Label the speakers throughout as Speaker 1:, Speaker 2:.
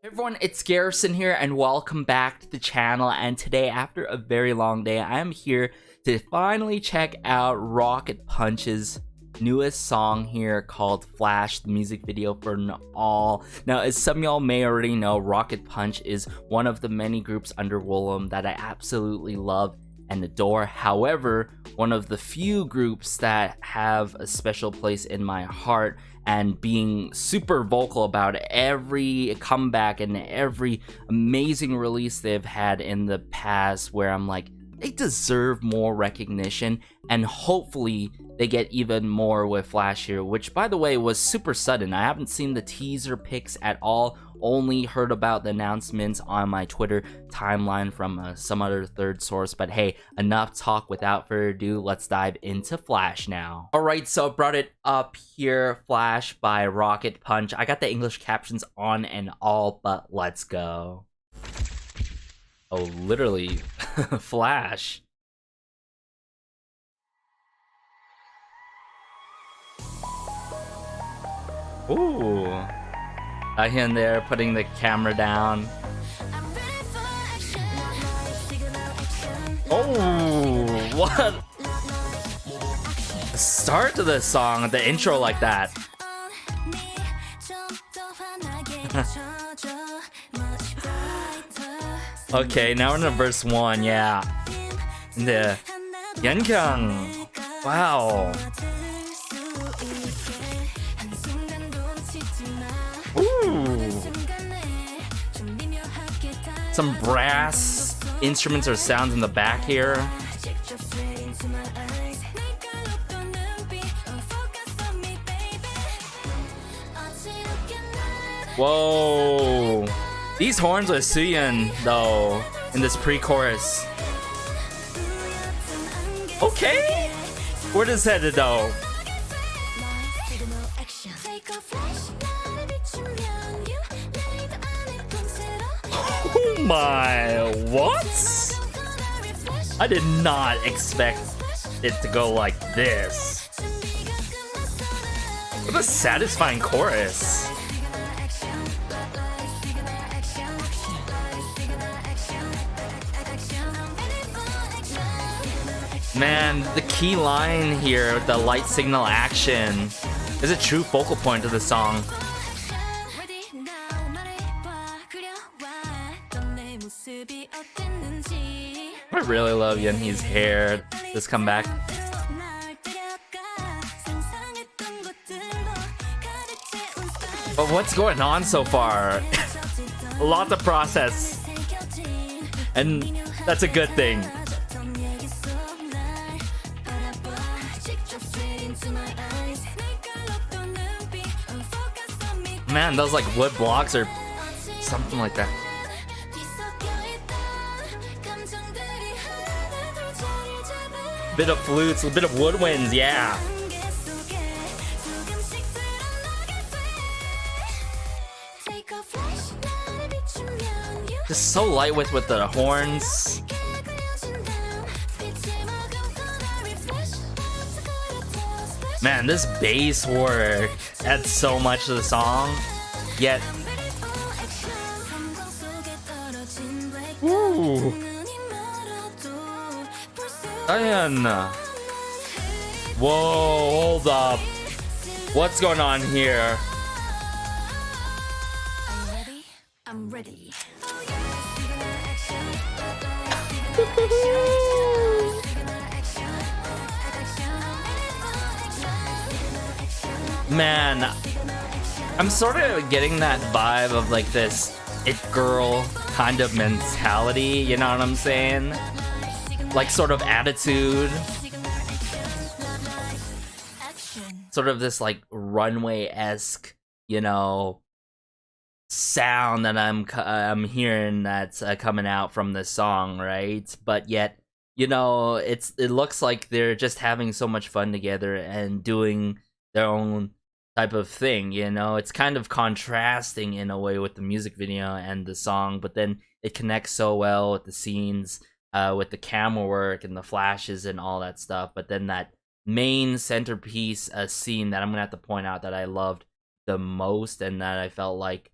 Speaker 1: Everyone, it's Garrison here and welcome back to the channel. And today, after a very long day, I am here to finally check out Rocketpunch's newest song here called Flash, the music video for an all. Now, as some of y'all may already know, Rocketpunch is one of the many groups under Woollim that I absolutely love and adore. However, one of the few groups that have a special place in my heart, and being super vocal about every comeback and every amazing release they've had in the past, where I'm like, they deserve more recognition, and hopefully they get even more with Flash here, which by the way was super sudden. I haven't seen the teaser pics at all, only heard about the announcements on my Twitter timeline from some other third source. But hey, enough talk. Without further ado, let's dive into Flash now. Alright, so I brought it up here, Flash by Rocketpunch. I got the English captions on and all, but let's go. Oh, literally, Flash. Ooh. I hear there putting the camera down. Oh, what? The start to the song, the intro like that. Okay, now we're in verse 1, yeah. The Yankyang. Wow. Ooh. Some brass instruments or sounds in the back here. Whoa. These horns with Suyeon, though, in this pre-chorus. Okay. Where does this headed, though? Oh my, what? I did not expect it to go like this. What a satisfying chorus. Man, the key line here, the light signal action, is a true focal point of the song. I really love Yeonhee's hair, this comeback. But what's going on so far? A lot to process. And that's a good thing. Man, those like wood blocks or something like that. Bit of flutes, a bit of woodwinds, yeah. Just so lightweight with the horns. Man, this bass work adds so much to the song. Yet, ooh. And whoa, hold up. What's going on here? I'm ready. Man, I'm sort of getting that vibe of like this it girl kind of mentality, you know what I'm saying? Like sort of attitude. Sort of this like runway-esque, you know, sound that I'm hearing that's coming out from this song, right? But yet, you know, it looks like they're just having so much fun together and doing their own type of thing, you know. It's kind of contrasting in a way with the music video and the song, but then it connects so well with the scenes, with the camera work and the flashes and all that stuff. But then that main centerpiece scene that I'm gonna have to point out that I loved the most and that I felt like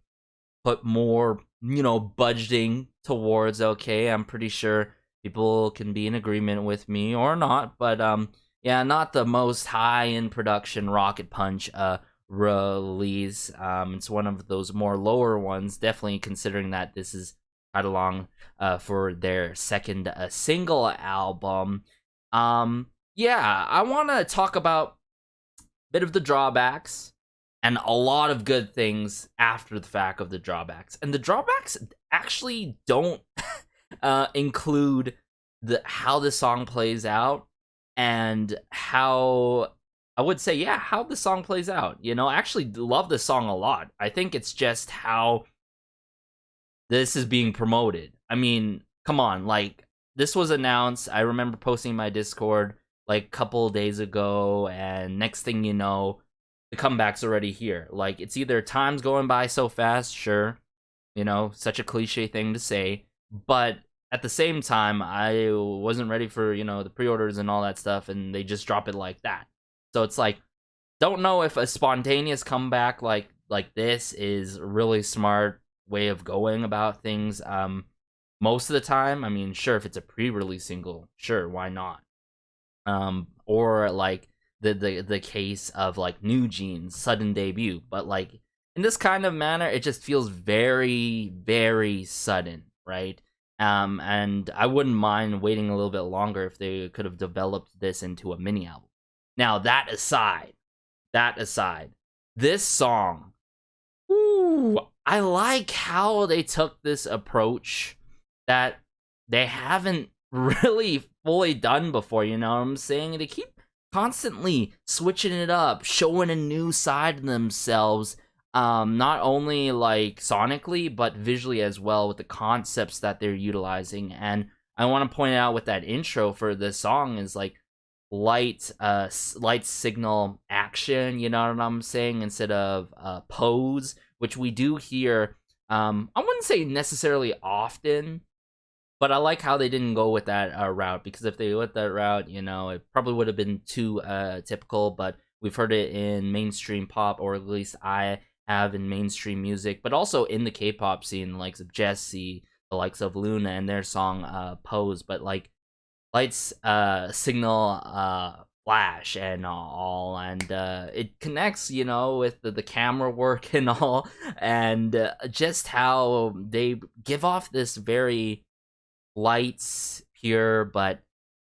Speaker 1: put more, budgeting towards. Okay, I'm pretty sure people can be in agreement with me or not, but yeah, not the most high in production Rocket Punch release. It's one of those more lower ones, definitely considering that this is right along for their second single album. Yeah, I want to talk about a bit of the drawbacks and a lot of good things after the fact of the drawbacks. And the drawbacks actually don't include how the song plays out and how I would say, yeah, how the song plays out. I actually love the song a lot. I think it's just how this is being promoted. I mean, come on, like, this was announced. I remember posting my Discord like a couple days ago, and next thing you know, the comeback's already here. Like, it's either time's going by so fast, sure, such a cliche thing to say, but at the same time, I wasn't ready for, the pre-orders and all that stuff, and they just drop it like that. So it's like, don't know if a spontaneous comeback like this is a really smart way of going about things. Most of the time, I mean, sure, if it's a pre-release single, sure, why not? Or like the case of like New Jeans' sudden debut, but like in this kind of manner, it just feels very, very sudden, right? And I wouldn't mind waiting a little bit longer if they could have developed this into a mini album. Now, that aside, this song, ooh, I like how they took this approach that they haven't really fully done before, you know what I'm saying? They keep constantly switching it up, showing a new side of themselves, not only like sonically, but visually as well, with the concepts that they're utilizing. And I want to point out with that intro for this song is like light signal action, you know what I'm saying, instead of pose, which we do hear, I wouldn't say necessarily often, but I like how they didn't go with that route, because if they went that route, it probably would have been too typical. But we've heard it in mainstream pop, or at least I have in mainstream music, but also in the K-pop scene, the likes of Jessie, the likes of Luna and their song Pose. But like lights signal flash and all, and it connects, with the camera work and all, and just how they give off this very lights, pure, but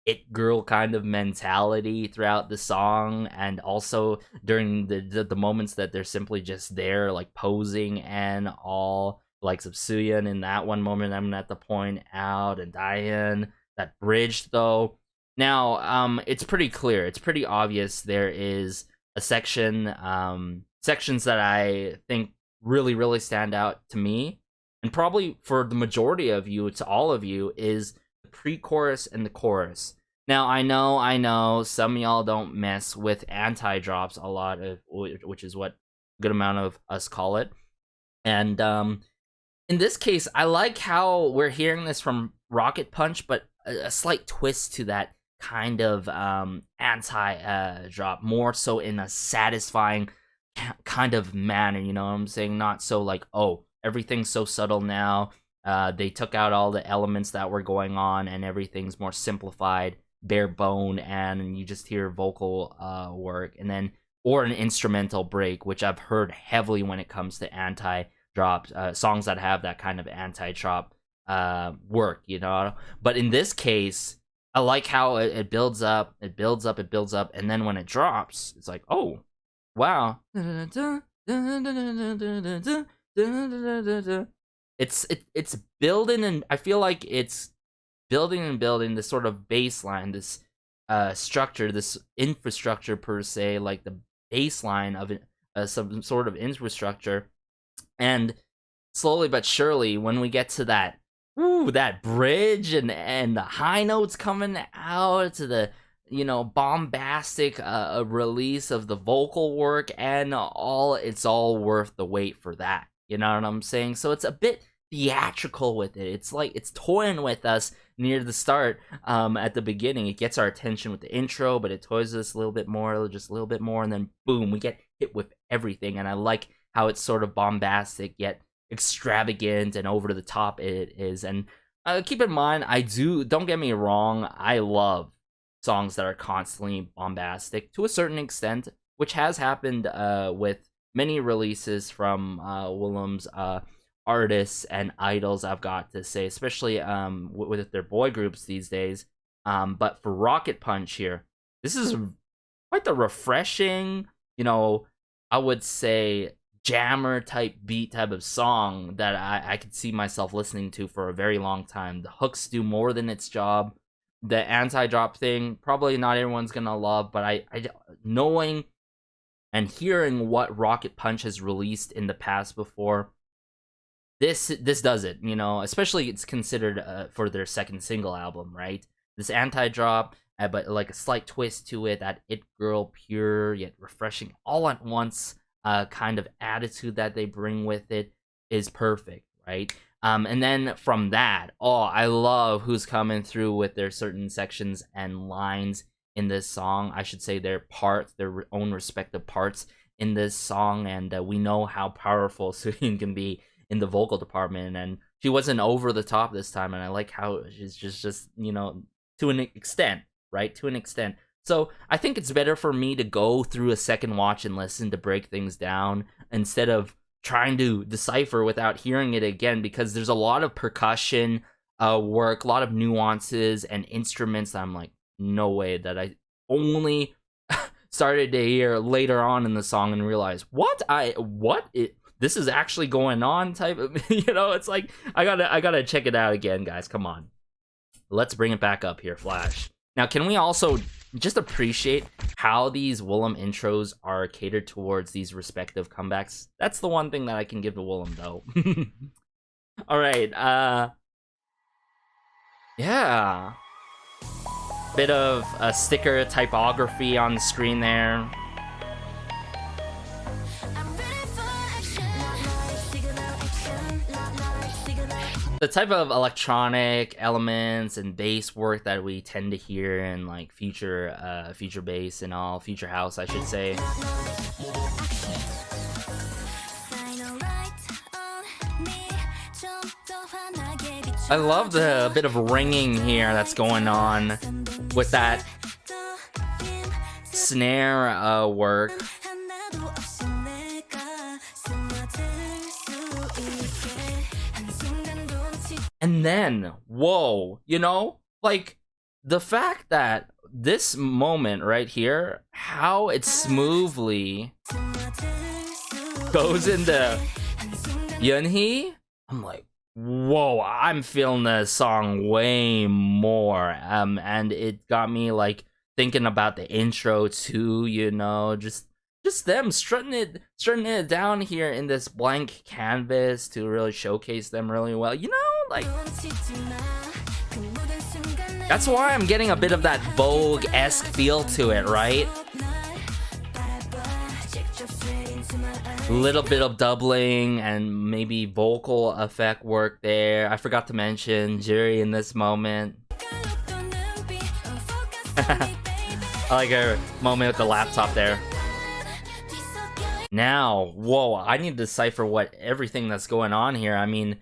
Speaker 1: it girl kind of mentality throughout the song, and also during the moments that they're simply just there, like posing and all, like Suyeon in that one moment I'm gonna have to point out, and Diane, that bridge though. Now, it's pretty clear, it's pretty obvious there is a sections that I think really, really stand out to me, and probably for the majority of you, to all of you, is the pre-chorus and the chorus. Now, I know, some of y'all don't mess with anti-drops a lot, which is what a good amount of us call it. And in this case, I like how we're hearing this from Rocket Punch, but a slight twist to that kind of anti-drop, more so in a satisfying kind of manner, you know what I'm saying? Not so like, oh, everything's so subtle now. They took out all the elements that were going on, and everything's more simplified, bare bone, and you just hear vocal work, and then or an instrumental break, which I've heard heavily when it comes to anti-drop songs that have that kind of anti-drop work, But in this case, I like how it builds up, and then when it drops, it's like, oh, wow. It's building, and I feel like it's building and building this sort of baseline, this structure, this infrastructure per se, like the baseline of some sort of infrastructure. And slowly but surely, when we get to that bridge and the high notes coming out, to the bombastic release of the vocal work and all, it's all worth the wait for that. You know what I'm saying? So it's a bit theatrical with it. It's like it's toying with us near the start. At the beginning, it gets our attention with the intro, but it toys us a little bit more, just a little bit more, and then boom, we get hit with everything. And I like how it's sort of bombastic yet extravagant and over the top it is. And keep in mind, don't get me wrong, I love songs that are constantly bombastic to a certain extent, which has happened with many releases from Willem's artists and idols, I've got to say, especially with their boy groups these days. But for Rocket Punch here, this is quite the refreshing, I would say jammer type beat type of song that I could see myself listening to for a very long time. The hooks do more than its job. The anti-drop thing, probably not everyone's gonna love, but I knowing and hearing what Rocket Punch has released in the past before, this does it, especially it's considered for their second single album, right? This anti-drop, but like a slight twist to it, that it girl pure yet refreshing all at once kind of attitude that they bring with it is perfect, right? And then from that, I love who's coming through with their certain sections and lines in this song. I should say their own respective parts in this song, and we know how powerful Suyin can be in the vocal department, and she wasn't over the top this time, and I like how she's just to an extent, right? To an extent. So I think it's better for me to go through a second watch and listen to break things down instead of trying to decipher without hearing it again, because there's a lot of percussion work, a lot of nuances and instruments that I'm like, no way, that I only started to hear later on in the song and realize this is actually going on type of, it's like I gotta check it out again, guys. Come on, let's bring it back up here, Flash. Now, can we also just appreciate how these Willem intros are catered towards these respective comebacks? That's the one thing that I can give to Willem, though. All right, yeah, bit of a sticker typography on the screen there. The type of electronic elements and bass work that we tend to hear in like future bass and all, future house, I should say. I love the bit of ringing here that's going on with that snare work. And then, whoa, like the fact that this moment right here, how it smoothly goes into Yunhee, I'm like, whoa, I'm feeling this song way more. And it got me like thinking about the intro too, just them strutting it down here in this blank canvas to really showcase them really well. Like, that's why I'm getting a bit of that Vogue-esque feel to it, right? Little bit of doubling and maybe vocal effect work there. I forgot to mention Juri in this moment. I like her moment with the laptop there. Now, whoa, I need to decipher what everything that's going on here. I mean,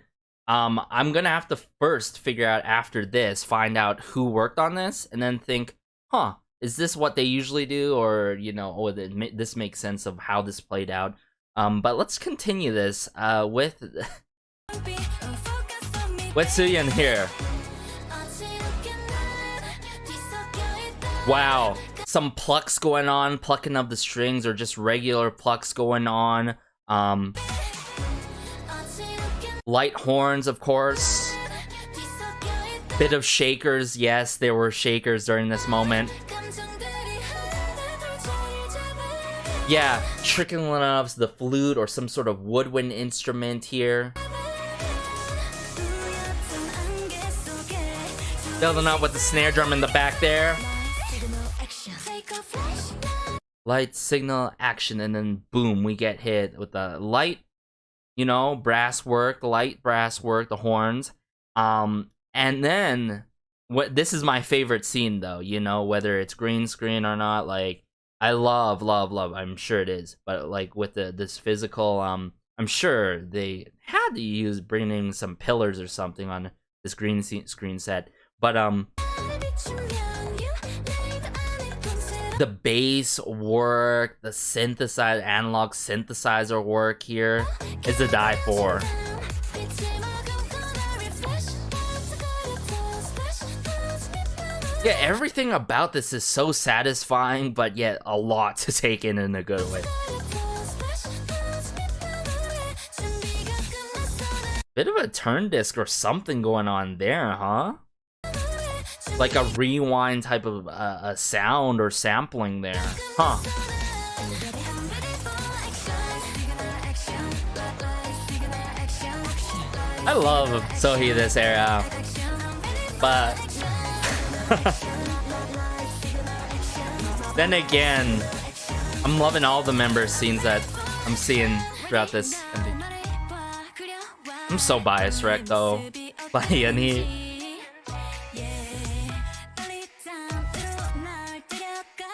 Speaker 1: I'm gonna have to first figure out after this, find out who worked on this, and then think, is this what they usually do? Or, this makes sense of how this played out. But let's continue this with Suyin here. Wow, some plucks going on, plucking of the strings, or just regular plucks going on. Light horns, of course. Bit of shakers. Yes, there were shakers during this moment. Yeah, trickling of the flute or some sort of woodwind instrument here. Building up with the snare drum in the back there. Light signal action, and then boom, we get hit with the light, brass work, the light brass work, the horns. And then this is my favorite scene though, whether it's green screen or not, like I love, I'm sure it is, but like with this physical I'm sure they had to use bringing some pillars or something on this screen set, but the bass work, the analog synthesizer work here is to die for. Yeah, everything about this is so satisfying, but yet a lot to take in a good way. Bit of a turn disc or something going on there, huh? Like a rewind type of a sound or sampling there, huh? I love Sohee this era, but then again, I'm loving all the member scenes that I'm seeing throughout this. I'm so biased, Rek, though. By Yanni.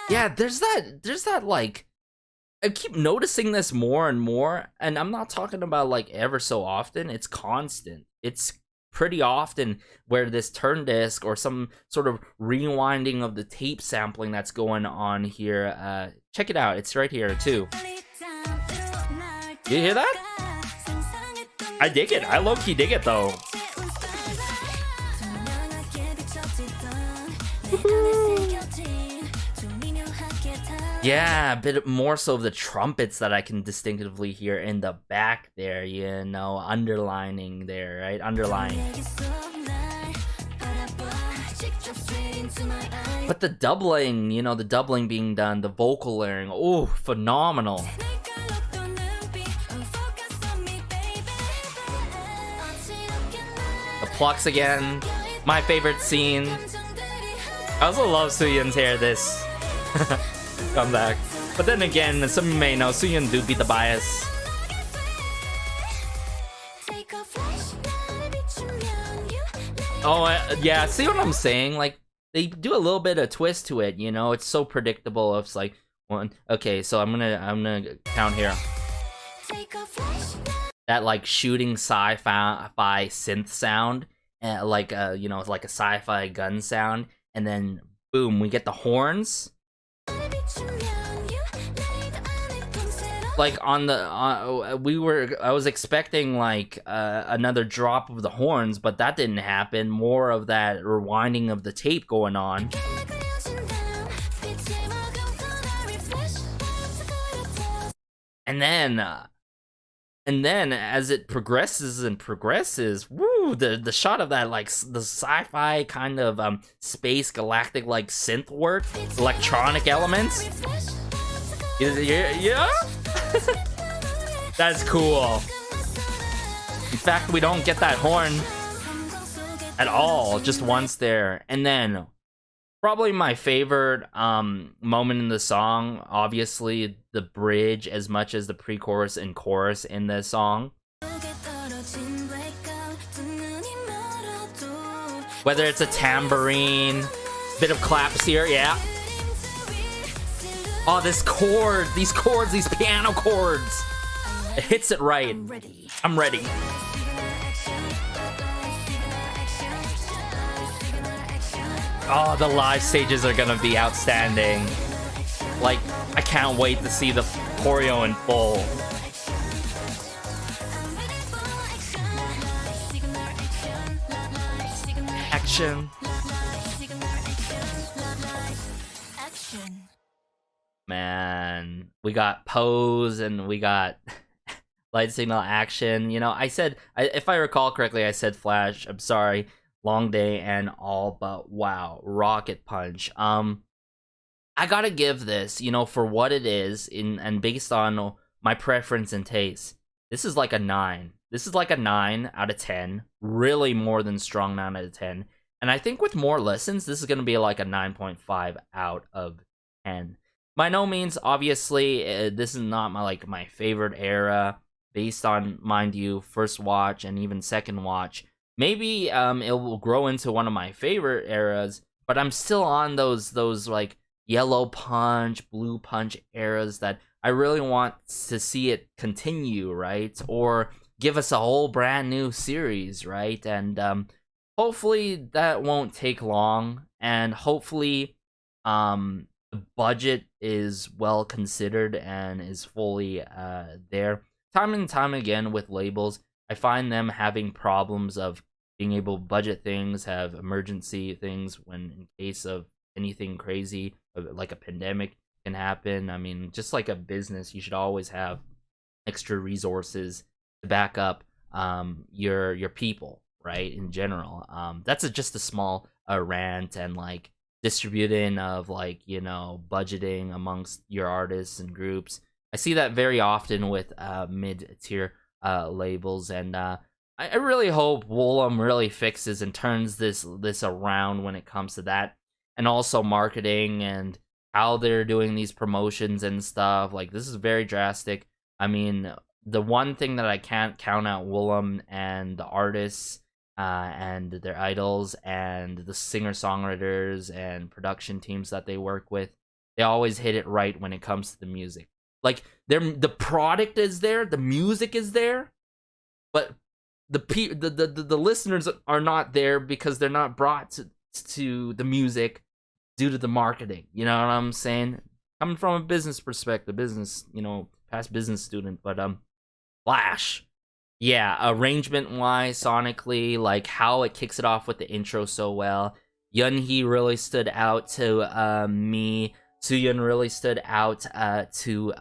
Speaker 1: Yeah, there's that like, I keep noticing this more and more, and I'm not talking about like ever so often. It's constant. It's pretty often where this turn disc or some sort of rewinding of the tape sampling that's going on here. Check it out. It's right here too. You hear that? I dig it. I low-key dig it though. Yeah, a bit more so of the trumpets that I can distinctively hear in the back there, you know, underlining there, right? Underlying. But the doubling, you know, the doubling being done, the vocal layering, oh, phenomenal. The plucks again, my favorite scene. I also love Soohyun's hair this comeback. But then again, some of you may know, Soohyun do beat the bias. Oh, yeah, see what I'm saying? Like, they do a little bit of twist to it, you know? It's so predictable. It's like, one, okay, so I'm gonna count here. That, like, shooting sci-fi synth sound, like, you know, it's like a sci-fi gun sound, and then, boom, we get the horns. Like on the I was expecting like another drop of the horns, but that didn't happen. More of that rewinding of the tape going on. And then as it progresses and progresses, woo, the shot of that, like the sci-fi kind of space galactic like synth work, electronic elements. Yeah. That's cool. In fact, we don't get that horn at all, just once there. And then probably my favorite moment in the song, obviously the bridge as much as the pre-chorus and chorus in the song. Whether it's a tambourine, bit of claps here, yeah. Oh, this chord, these chords, these piano chords. It hits it right. I'm ready. Oh, the live stages are gonna be outstanding. Like, I can't wait to see the choreo in full. Action. Man, we got pose and we got light signal action. You know, I said, if I recall correctly, I said Flash. I'm sorry, long day and all, but wow, Rocket Punch. I gotta give this, you know, for what it is, and based on my preference and taste, this is like a 9. This is like a 9 out of 10. Really more than strong 9 out of 10. And I think with more listens, this is gonna be like a 9.5 out of 10. By no means, obviously, this is not my favorite era. Based on, mind you, first watch and even second watch, maybe it will grow into one of my favorite eras. But I'm still on those like, Yellow Punch, Blue Punch eras that I really want to see it continue, right? Or give us a whole brand new series, right? And hopefully that won't take long, and hopefully the budget is well considered and is fully there. Time and time again with labels, I find them having problems of being able to budget things, have emergency things when in case of anything crazy like a pandemic can happen. I mean, just like a business, you should always have extra resources to back up your people, right? In general, that's just a small rant and like distributing of like, you know, budgeting amongst your artists and groups. I see that very often with mid-tier labels, and I really hope Woolham really fixes and turns this around when it comes to that, and also marketing and how they're doing these promotions and stuff. Like, this is very drastic. I mean, the one thing that I can't count out Woolham and the artists and their idols and the singer-songwriters and production teams that they work with, they always hit it right when it comes to the music. Like, the product is there, the music is there, but the listeners are not there because they're not brought to the music due to the marketing. You know what I'm saying? Coming from a business perspective, past business student, but Flash. Yeah, arrangement-wise, sonically, like how it kicks it off with the intro so well. Yunhee really stood out to me. Soohyun really stood out to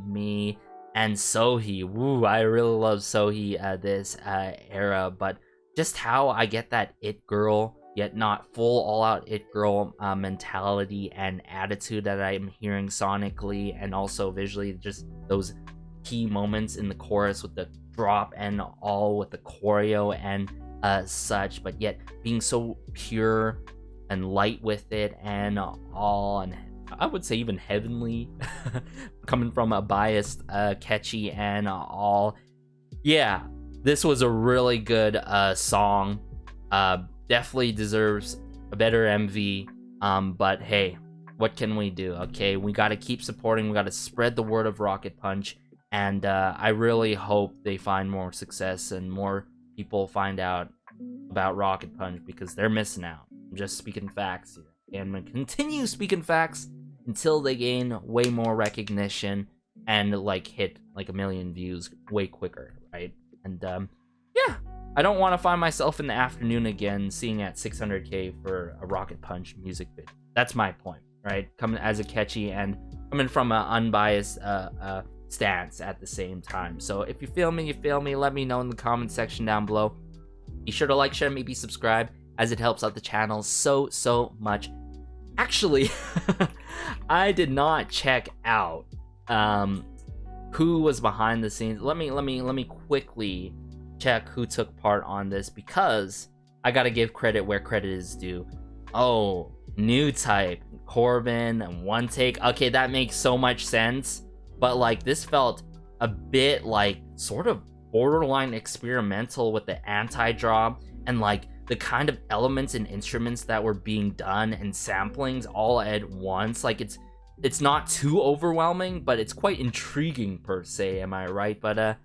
Speaker 1: me. And Sohee, woo, I really love Sohee this era. But just how I get that it girl, yet not full all-out it girl mentality and attitude that I'm hearing sonically and also visually. Just those key moments in the chorus with the drop and all with the choreo and such, but yet being so pure and light with it and all, and I would say even heavenly, coming from a biased catchy and all. Yeah, this was a really good song. Definitely deserves a better MV. But hey, what can we do? Okay, we got to keep supporting. We got to spread the word of Rocket Punch. And I really hope they find more success and more people find out about Rocket Punch, because they're missing out. I'm just speaking facts here. And I'm going to continue speaking facts until they gain way more recognition and like hit like 1 million views way quicker, right? And yeah, I don't want to find myself in the afternoon again seeing at 600K for a Rocket Punch music video. That's my point, right? Coming as a catchy and coming from an unbiased stance at the same time. So if you feel me, you feel me. Let me know in the comment section down below. Be sure to like, share, maybe subscribe, as it helps out the channel so much. Actually, I did not check out who was behind the scenes. Let me quickly check who took part on this, because I gotta give credit where credit is due. Oh, New Type, Corbin, and One Take. Okay, that makes so much sense. But like, this felt a bit like sort of borderline experimental with the anti-drop and like the kind of elements and instruments that were being done and samplings all at once. Like, it's not too overwhelming, but it's quite intriguing per se, am I right? But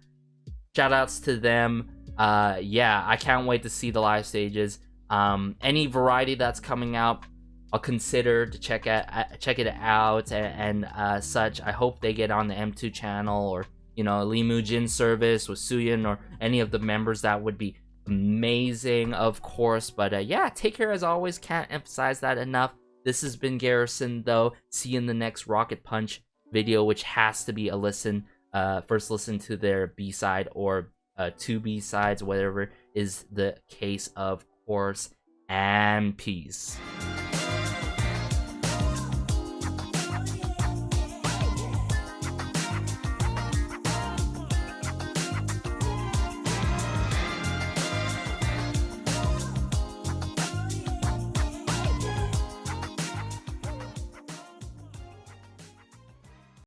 Speaker 1: shout outs to them. Yeah, I can't wait to see the live stages. Any variety that's coming out, I'll consider to check it out and such. I hope they get on the M2 channel, or Lee Moo-jin service with Soohyun, or any of the members. That would be amazing, of course. But yeah, take care as always. Can't emphasize that enough. This has been Garrison, though. See you in the next Rocket Punch video, which has to be a listen. First listen to their B-side or 2 B-sides, whatever is the case, of course. And peace.